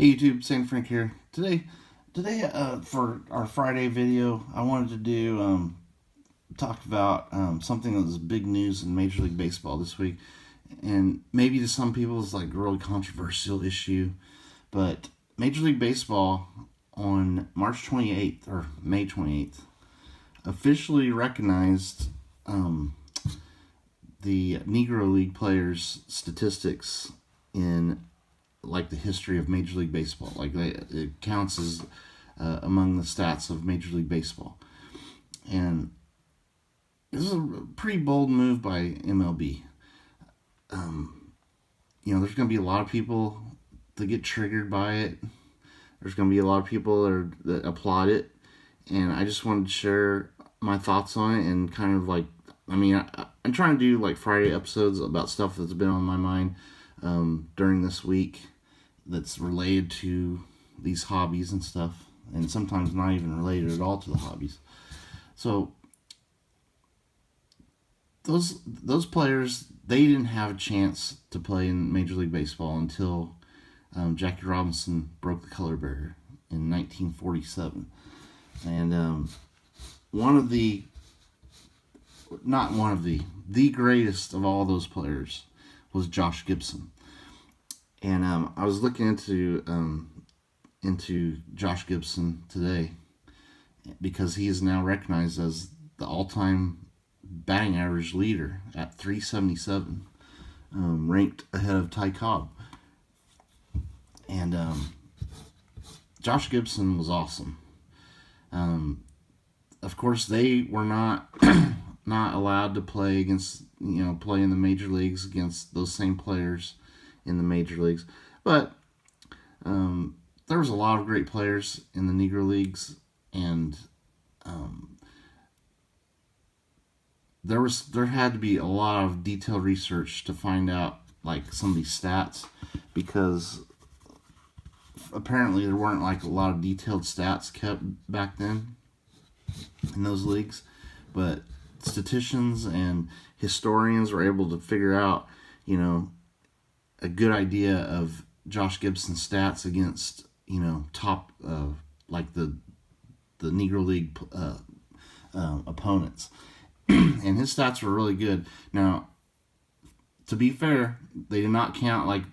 Hey YouTube, Saint Frank here. Today, for our Friday video, I wanted to talk about something that was big news in Major League Baseball this week, and maybe to some people it's like a really controversial issue, but Major League Baseball on March 28th or May 28th officially recognized the Negro League players' statistics in like the history of Major League Baseball. Like it counts as among the stats of Major League Baseball, and this is a pretty bold move by MLB. There's going to be a lot of people that get triggered by it. There's going to be a lot of people that applaud it, and I just wanted to share my thoughts on it and kind of like, I'm trying to do like Friday episodes about stuff that's been on my mind during this week that's related to these hobbies and stuff, and sometimes not even related at all to the hobbies. So those players, they didn't have a chance to play in Major League Baseball until Jackie Robinson broke the color barrier in 1947, and the greatest of all those players was Josh Gibson. And I was looking into Josh Gibson today because he is now recognized as the all-time batting average leader at 377, ranked ahead of Ty Cobb. And Josh Gibson was awesome. Of course, they were not not allowed to play against play in the major leagues against those same players in the major leagues, but there was a lot of great players in the Negro Leagues, and there had to be a lot of detailed research to find out like some of these stats, because apparently there weren't like a lot of detailed stats kept back then in those leagues, but statisticians and historians were able to figure out a good idea of Josh Gibson's stats against top like the Negro League opponents, and his stats were really good. Now, to be fair, they did not count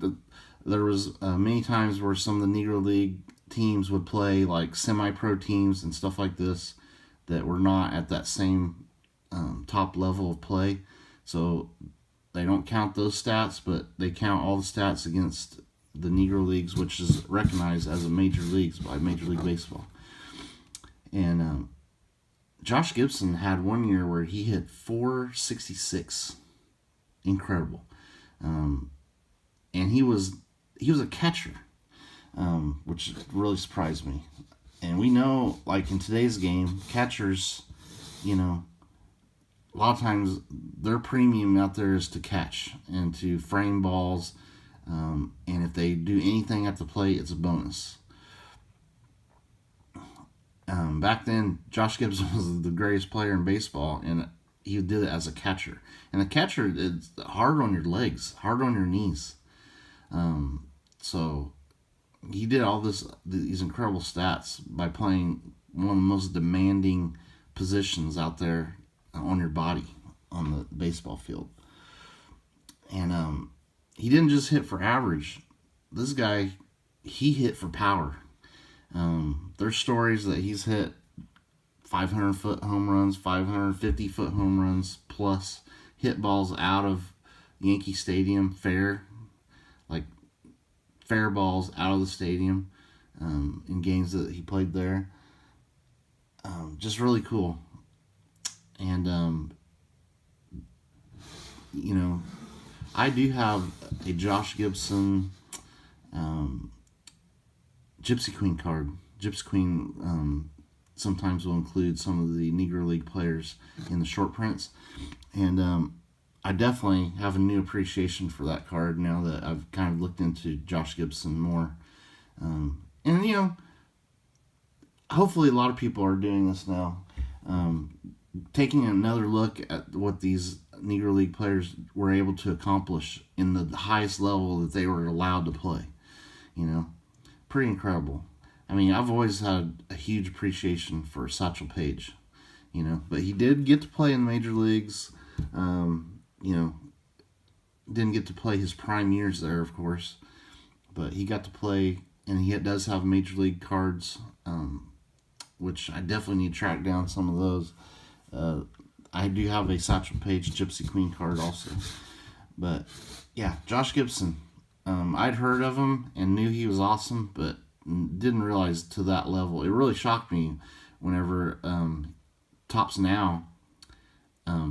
there was many times where some of the Negro League teams would play like semi-pro teams and stuff like this that were not at that same top level of play, so they don't count those stats, but they count all the stats against the Negro Leagues, which is recognized as a major leagues by Major League Baseball. And Josh Gibson had one year where he hit 466, incredible, and he was a catcher, which really surprised me. And we know, like in today's game, catchers, a lot of times their premium out there is to catch and to frame balls, and if they do anything at the plate, it's a bonus. Back then, Josh Gibson was the greatest player in baseball, and he did it as a catcher. And the catcher is hard on your legs, hard on your knees. So he did all these incredible stats by playing one of the most demanding positions out there on your body on the baseball field. And he didn't just hit for average. This guy, he hit for power. There's stories that he's hit 500-foot home runs, 550-foot home runs, plus hit balls out of Yankee Stadium, fair balls out of the stadium in games that he played there. Just really cool. And I do have a Josh Gibson Gypsy Queen card. Gypsy Queen sometimes will include some of the Negro League players in the short prints, and I definitely have a new appreciation for that card now that I've kind of looked into Josh Gibson more. And hopefully a lot of people are doing this now, taking another look at what these Negro League players were able to accomplish in the highest level that they were allowed to play. pretty incredible. I mean, I've always had a huge appreciation for Satchel Paige, but he did get to play in the major leagues. You know, didn't get to play his prime years there, of course, but he got to play, and he does have major league cards, which I definitely need to track down some of those. I do have a Satchel Paige Gypsy Queen card also. But yeah, Josh Gibson. I'd heard of him and knew he was awesome, but didn't realize to that level. It really shocked me whenever Topps Now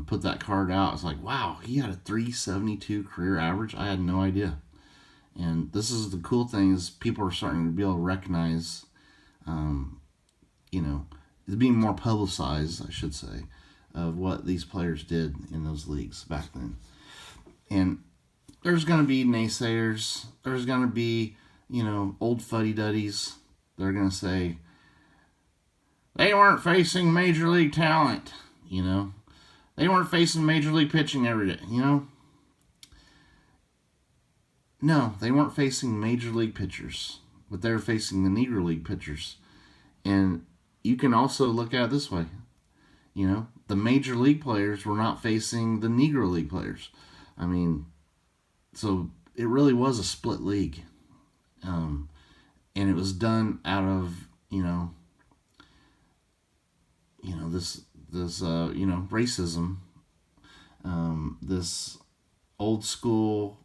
put that card out. It's like, wow, he had a 372 career average. I had no idea. And this is the cool thing, is people are starting to be able to recognize, it's being more publicized, I should say, of what these players did in those leagues back then. And there's going to be naysayers. There's going to be, old fuddy-duddies. They're going to say, they weren't facing major league talent, They weren't facing major league pitching every day, No, they weren't facing major league pitchers, but they were facing the Negro League pitchers. And you can also look at it this way. The major league players were not facing the Negro League players. I mean, so it really was a split league. And it was done out of, this racism, this old school,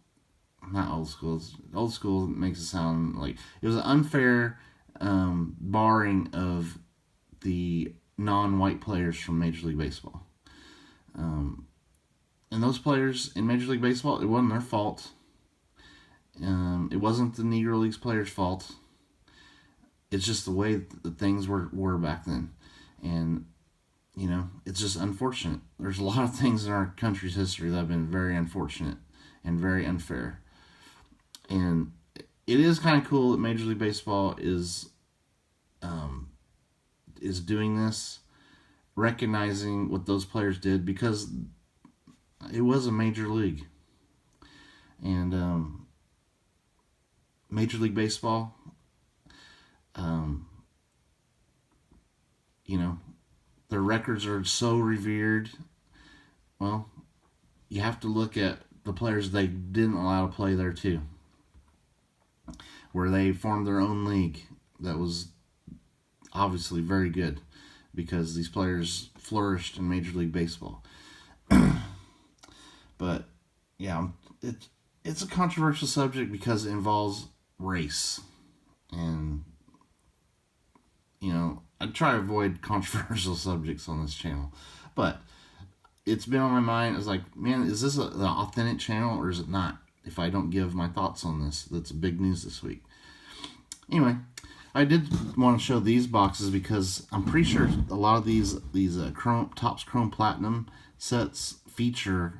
not old school makes it sound like it was an unfair barring of the non-white players from Major League Baseball. And those players in Major League Baseball, it wasn't their fault. It wasn't the Negro Leagues players' fault. It's just the way that things were back then. And, it's just unfortunate. There's a lot of things in our country's history that have been very unfortunate and very unfair. And it is kind of cool that Major League Baseball is doing this, recognizing what those players did, because it was a major league. And Major League Baseball, their records are so revered. Well, you have to look at the players they didn't allow to play there too, where they formed their own league that was obviously very good, because these players flourished in Major League Baseball. But yeah, it's a controversial subject because it involves race, and I try to avoid controversial subjects on this channel, but it's been on my mind. It's like, man, is this the authentic channel or is it not? If I don't give my thoughts on this, that's big news this week. Anyway, I did want to show these boxes because I'm pretty sure a lot of these Topps Chrome Platinum sets feature,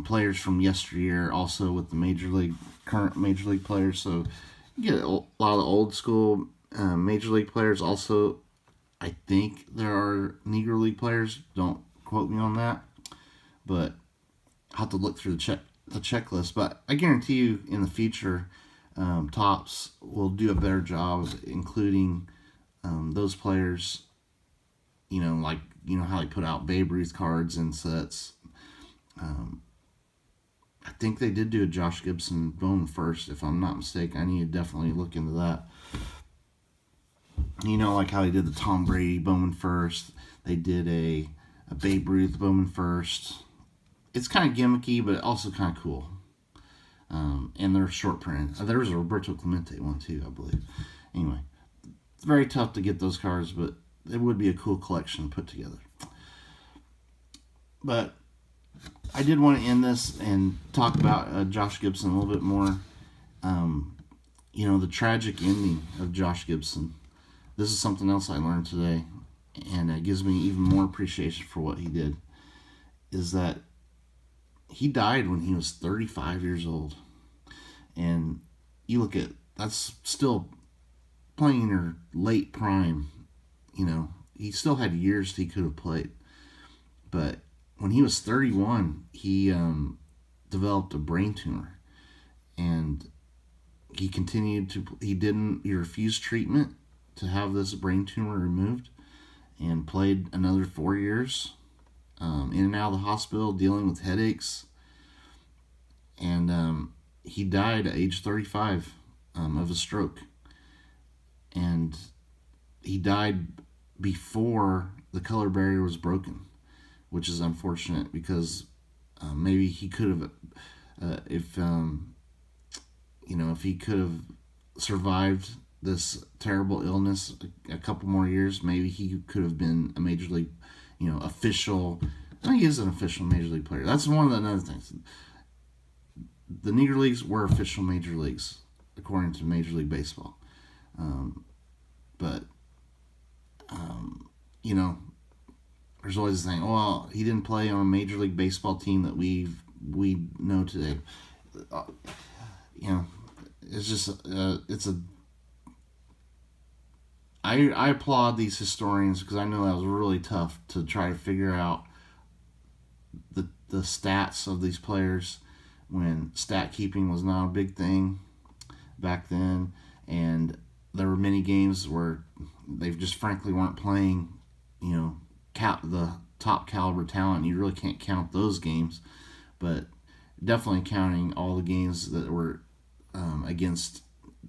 players from yesteryear, also with the current Major League players. So you get a lot of the old school Major League players. Also, I think there are Negro League players. Don't quote me on that, but I'll have to look through the checklist. But I guarantee you, in the future, Topps will do a better job of including those players. Like how they put out Babe Ruth cards and sets. I think they did do a Josh Gibson Bowman first, if I'm not mistaken. I need to definitely look into that. Like how they did the Tom Brady Bowman first. They did a Babe Ruth Bowman first. It's kind of gimmicky, but also kind of cool. And they're short printed. There was a Roberto Clemente one too, I believe. Anyway, it's very tough to get those cards, but it would be a cool collection put together. But I did want to end this and talk about Josh Gibson a little bit more. The tragic ending of Josh Gibson. This is something else I learned today, and it gives me even more appreciation for what he did, is that he died when he was 35 years old. And you look at, that's still playing in your late prime. He still had years he could have played. But when he was 31, he developed a brain tumor. And he refused treatment to have this brain tumor removed, and played another 4 years, in and out of the hospital dealing with headaches. And he died at age 35 of a stroke. And he died before the color barrier was broken, which is unfortunate because maybe he could have, if he could have survived this terrible illness a couple more years, maybe he could have been a major league, official. I think he is an official major league player. That's one of the other things. The Negro Leagues were official major leagues according to Major League Baseball, but there's always the thing. Well, he didn't play on a Major League Baseball team that we know today. It's just I applaud these historians because I know that was really tough to try to figure out the stats of these players when stat keeping was not a big thing back then, and there were many games where they just frankly weren't playing, the top caliber talent. You really can't count those games, but definitely counting all the games that were against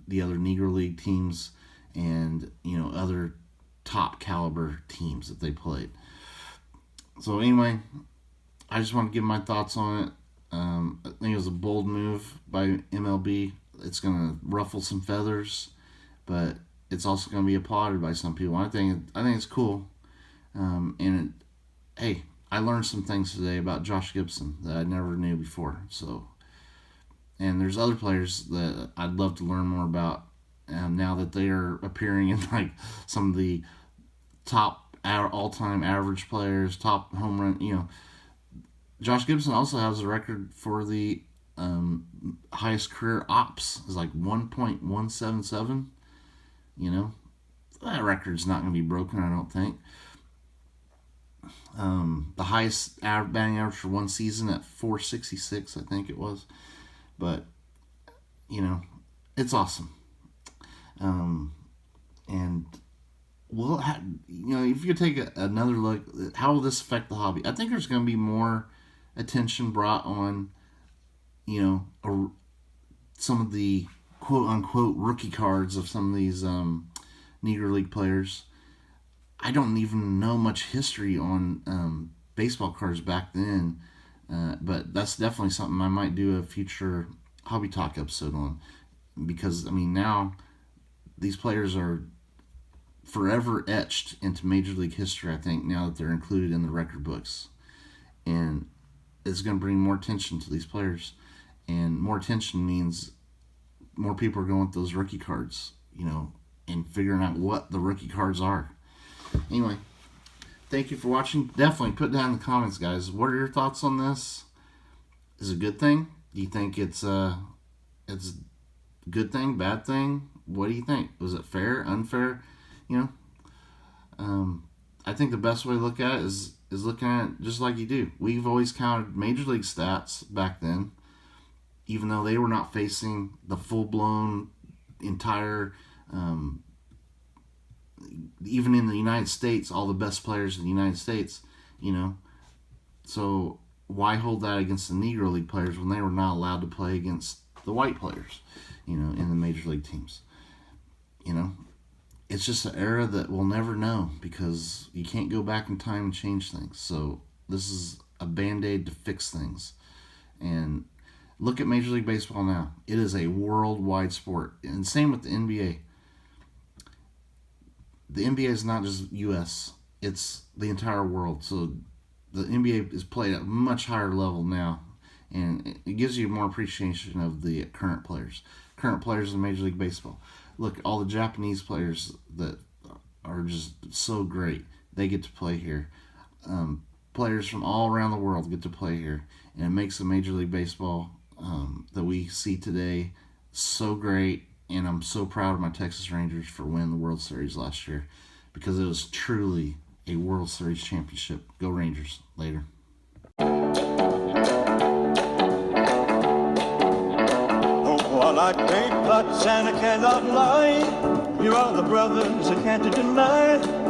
the other Negro League teams and other top caliber teams that they played. So anyway, I just want to give my thoughts on it. I think it was a bold move by MLB. It's going to ruffle some feathers, but it's also going to be applauded by some people. I think it's cool. Hey, I learned some things today about Josh Gibson that I never knew before. So, and there's other players that I'd love to learn more about now that they are appearing in like some of the top all-time average players, top home run. Josh Gibson also has a record for the highest career ops. Is like 1.177. That record's not going to be broken, I don't think. The highest batting average for one season at 466, I think it was. But it's awesome. And if you take another look, how will this affect the hobby? I think there's going to be more attention brought on, some of the quote unquote rookie cards of some of these Negro League players. I don't even know much history on baseball cards back then, but that's definitely something I might do a future Hobby Talk episode on, because now these players are forever etched into Major League history, I think, now that they're included in the record books. And it's going to bring more attention to these players. And more attention means more people are going with those rookie cards, and figuring out what the rookie cards are. Anyway, thank you for watching. Definitely put down in the comments, guys. What are your thoughts on this? Is it a good thing? Do you think it's a good thing, bad thing? What do you think? Was it fair, unfair? I think the best way to look at it is looking at it just like you do. We've always counted Major League stats back then, even though they were not facing the full-blown entire, even in the United States, all the best players in the United States, So why hold that against the Negro League players when they were not allowed to play against the white players, in the Major League teams? It's just an era that we'll never know because you can't go back in time and change things. So this is a Band-Aid to fix things. And look at Major League Baseball now. It is a worldwide sport. And same with the NBA. The NBA is not just U.S. It's the entire world. So the NBA is played at a much higher level now. And it gives you more appreciation of the current players in Major League Baseball. Look, all the Japanese players that are just so great, they get to play here. Players from all around the world get to play here. And it makes the Major League Baseball that we see today so great. And I'm so proud of my Texas Rangers for winning the World Series last year, because it was truly a World Series championship. Go Rangers. Later. like paint pots and I cannot lie. You are the brothers I can't deny.